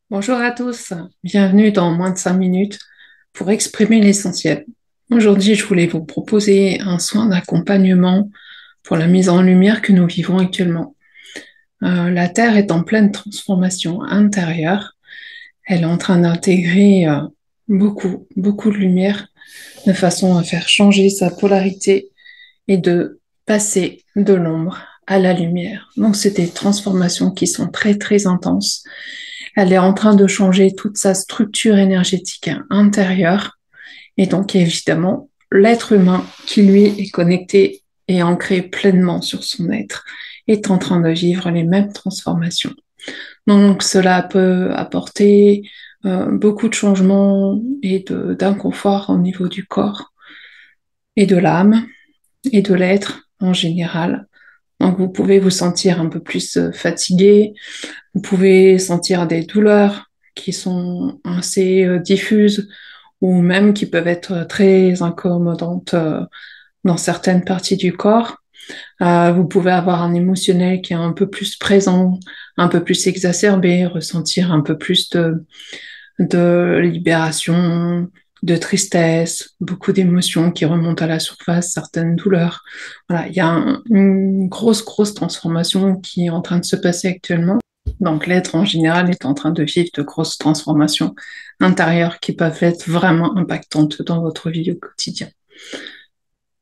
Bonjour à tous, bienvenue dans moins de 5 minutes pour exprimer l'essentiel. Aujourd'hui, je voulais vous proposer un soin d'accompagnement pour la mise en lumière que nous vivons actuellement. La Terre est en pleine transformation intérieure. Elle est en train d'intégrer beaucoup de lumière de façon à faire changer sa polarité et de passer de l'ombre à la lumière. Donc, c'est des transformations qui sont très intenses. Elle est en train de changer toute sa structure énergétique intérieure. Et donc, évidemment, l'être humain qui, lui, est connecté et ancré pleinement sur son être est en train de vivre les mêmes transformations. Donc, cela peut apporter beaucoup de changements et d'inconfort au niveau du corps et de l'âme et de l'être en général. Donc, vous pouvez vous sentir un peu plus fatigué, vous pouvez sentir des douleurs qui sont assez diffuses ou même qui peuvent être très incommodantes dans certaines parties du corps. Vous pouvez avoir un émotionnel qui est un peu plus présent, un peu plus exacerbé, ressentir un peu plus de libération, de tristesse, beaucoup d'émotions qui remontent à la surface, certaines douleurs. Voilà, il y a une grosse transformation qui est en train de se passer actuellement. Donc l'être en général est en train de vivre de grosses transformations intérieures qui peuvent être vraiment impactantes dans votre vie au quotidien.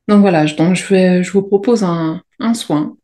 Donc voilà, je vous propose un soin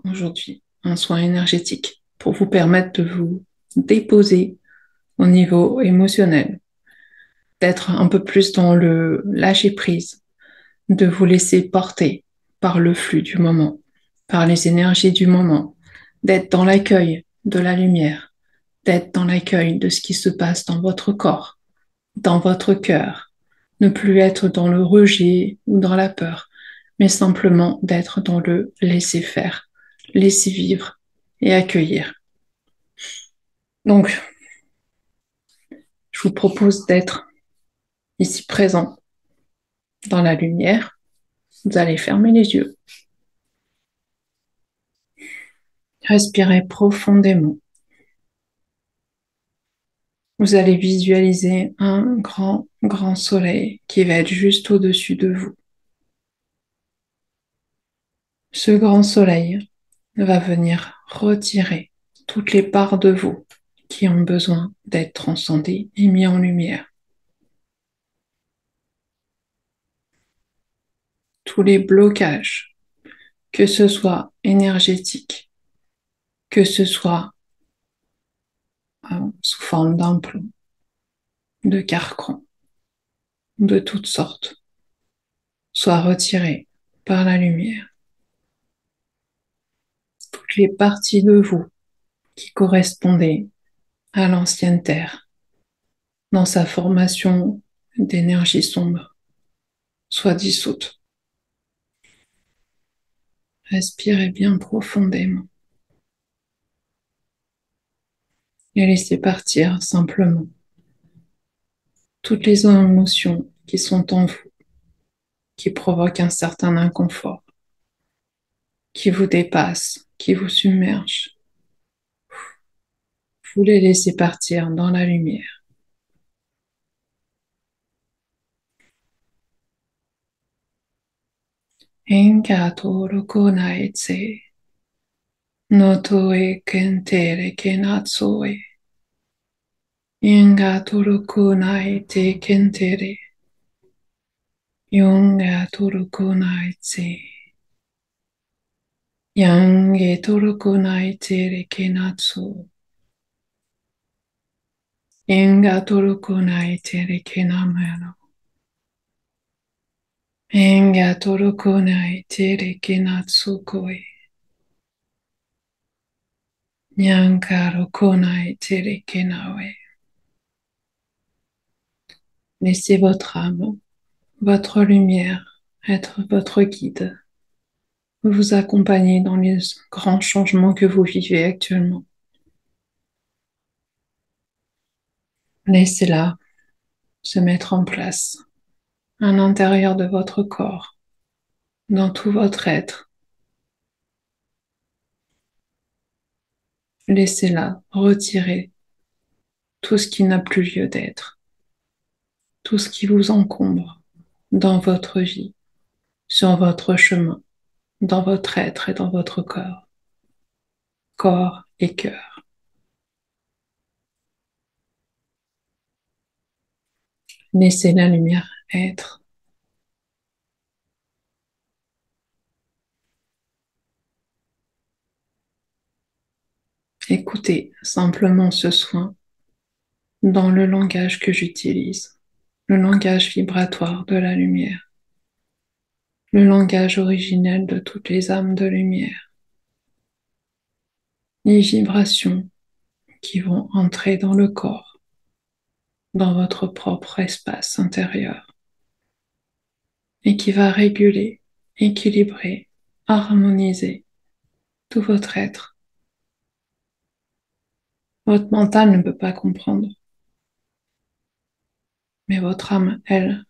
aujourd'hui, un soin énergétique pour vous permettre de vous déposer au niveau émotionnel, d'être un peu plus dans le lâcher prise, de vous laisser porter par le flux du moment, par les énergies du moment, d'être dans l'accueil de la lumière, d'être dans l'accueil de ce qui se passe dans votre corps, dans votre cœur, ne plus être dans le rejet ou dans la peur, mais simplement d'être dans le laisser faire, laisser vivre et accueillir. Donc, je vous propose d'être ici présent dans la lumière. Vous allez fermer les yeux, respirez profondément. Vous allez visualiser un grand soleil qui va être juste au-dessus de vous. Ce grand soleil va venir retirer toutes les parts de vous qui ont besoin d'être transcendées et mis en lumière. Tous les blocages, que ce soit énergétique, que ce soit sous forme d'implants, de carcans, de toutes sortes, soient retirés par la lumière. Toutes les parties de vous qui correspondaient à l'ancienne Terre, dans sa formation d'énergie sombre, soient dissoutes. Respirez bien profondément et laissez partir simplement toutes les émotions qui sont en vous, qui provoquent un certain inconfort, qui vous dépassent, qui vous submergent. Vous les laissez partir dans la lumière. Engato rokonaetse, notoe kentere kenatsoe. Engato rokonaete kentere, yongato rokonaetse. Yange torokonaete rekenatsu. Enga torokonaete rekenamano. Enga torokonaete rekenatsu koe. Nyanka rokonaete rekenawe. Laissez votre âme, votre lumière être votre guide, vous accompagner dans les grands changements que vous vivez actuellement. Laissez-la se mettre en place à l'intérieur de votre corps, dans tout votre être. Laissez-la retirer tout ce qui n'a plus lieu d'être, tout ce qui vous encombre dans votre vie, sur votre chemin, dans votre être et dans votre corps, corps et cœur. Laissez la lumière être. Écoutez simplement ce soin dans le langage que j'utilise, le langage vibratoire de la lumière, le langage originel de toutes les âmes de lumière, les vibrations qui vont entrer dans le corps, dans votre propre espace intérieur, et qui va réguler, équilibrer, harmoniser tout votre être. Votre mental ne peut pas comprendre, mais votre âme, elle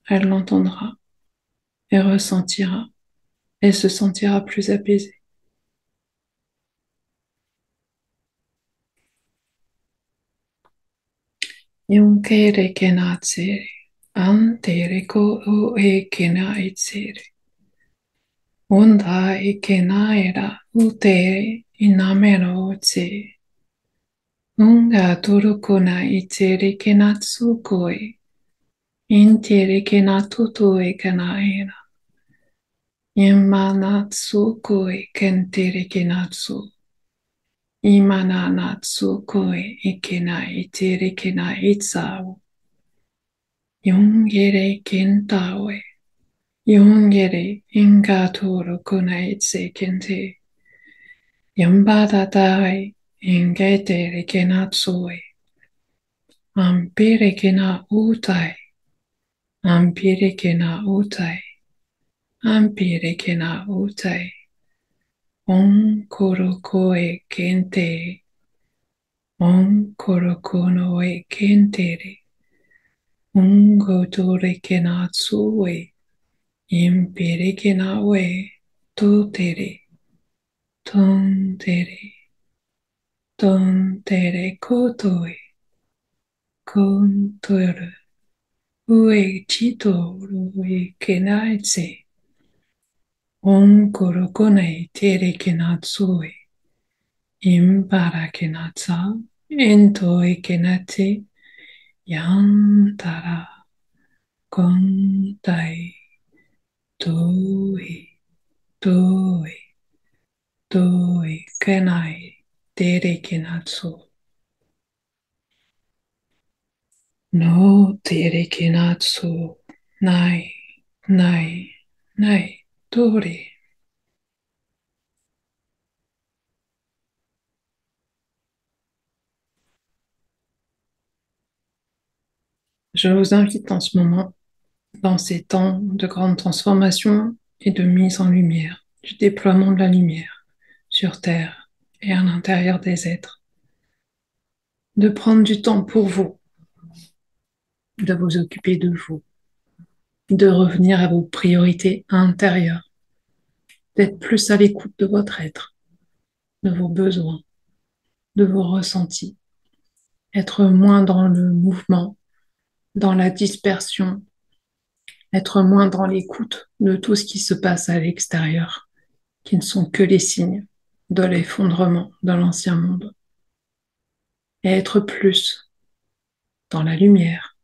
l'entendra et ressentira et se sentira plus apaisée. Yunkere kenatsere, antere ko o e kena itsere. Unda e kena era utere inamero tse. Unga turukuna itsere kenatsu koe. Intere kenatuto e kana era. Imanatsu koe kentere kenatsu. Imananatsu koe ikena itere kena itsao. Yongere kentawe. Yongere ingatoro kunaitse kente. Yambada dai ingetere kenatsue. Ampere kena utai. Ampere kena utai. Ampere kena utai. Onkoro koe kente. Onkoro konoe kentere. Ungotore kenatsue. Impere kenawe. Totere. Tontere. Tontere kotoe. Kontoru. Ue chitoru e kenaitse. Onkoro konei tere kenatsue. Impara kenatsa. Entoi kenate. Yantara. Kontai. Toi. Toi. Toi. Kenai. Tere kenatsu. No tere kenatsu. Nai. Nai. Nai. Tori. Je vous invite en ce moment, dans ces temps de grande transformation et de mise en lumière, du déploiement de la lumière sur Terre et à l'intérieur des êtres, de prendre du temps pour vous, de vous occuper de vous, de revenir à vos priorités intérieures, d'être plus à l'écoute de votre être, de vos besoins, de vos ressentis, être moins dans le mouvement, dans la dispersion, être moins dans l'écoute de tout ce qui se passe à l'extérieur, qui ne sont que les signes de l'effondrement de l'ancien monde, et être plus dans la lumière,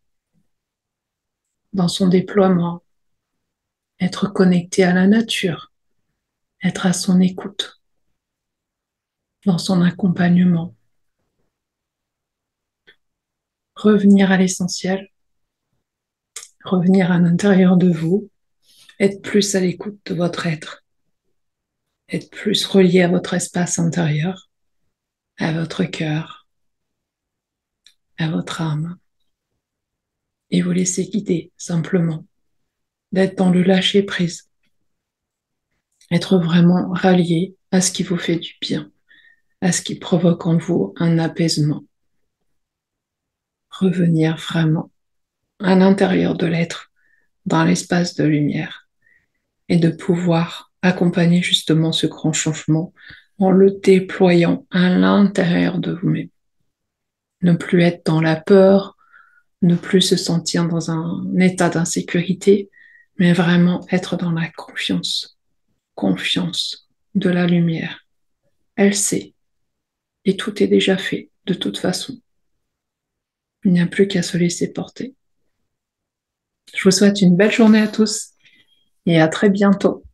dans son déploiement, être connecté à la nature, être à son écoute, dans son accompagnement, revenir à l'essentiel, revenir à l'intérieur de vous, être plus à l'écoute de votre être, être plus relié à votre espace intérieur, à votre cœur, à votre âme, et vous laisser guider simplement, d'être dans le lâcher prise, être vraiment rallié à ce qui vous fait du bien, à ce qui provoque en vous un apaisement, revenir vraiment à l'intérieur de l'être, dans l'espace de lumière, et de pouvoir accompagner justement ce grand changement en le déployant à l'intérieur de vous-même. ne plus être dans la peur, ne plus se sentir dans un état d'insécurité, mais vraiment être dans la confiance, confiance de la lumière. Elle sait, et tout est déjà fait, de toute façon. Il n'y a plus qu'à se laisser porter. Je vous souhaite une belle journée à tous et à très bientôt.